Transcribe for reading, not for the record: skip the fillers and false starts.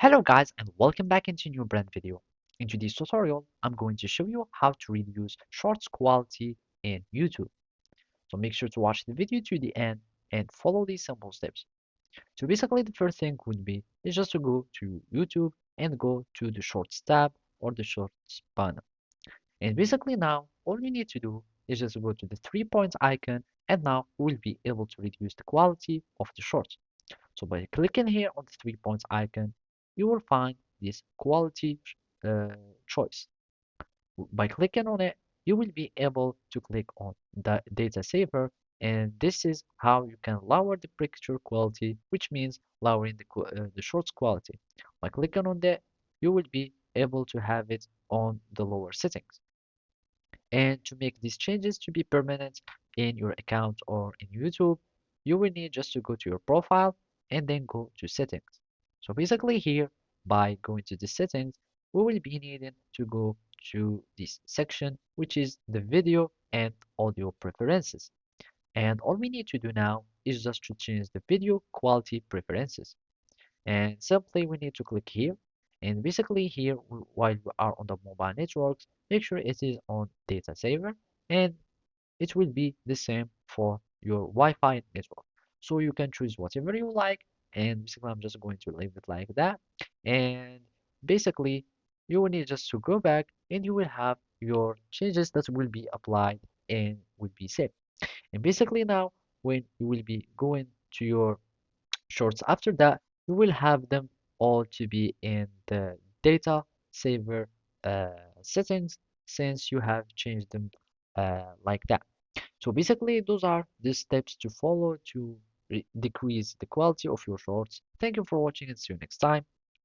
Hello guys and welcome back into a new brand video. In today's tutorial, I'm going to show you how to reduce shorts quality in YouTube. So make sure to watch the video to the end and follow these simple steps. So basically the first thing would be is just to go to YouTube and go to the shorts tab or the shorts panel. And basically now all you need to do is just go to the 3 points icon and now we'll be able to reduce the quality of the shorts. So by clicking here on the 3 points icon, you will find this quality uh, choice. By clicking on it, you will be able to click on the data saver, and this is how you can lower the picture quality, which means lowering the shorts quality. By clicking on that, you will be able to have it on the lower settings. And to make these changes to be permanent in your account or in YouTube, you will need just to go to your profile and then go to settings. So basically here, by going to the settings, we will be needing to go to this section, which is the video and audio preferences. And all we need to do now is just to change the video quality preferences. And simply we need to click here. And basically here, while we are on the mobile networks, make sure it is on data saver and it will be the same for your Wi-Fi network. So you can choose whatever you like. And basically I'm just going to leave it like that. And basically you will need just to go back and you will have your changes that will be applied and will be saved. And basically now when you will be going to your shorts after that, you will have them all to be in the data saver uh, settings since you have changed them like that. So basically, those are the steps to follow to decrease the quality of your shorts. Thank you for watching and see you next time.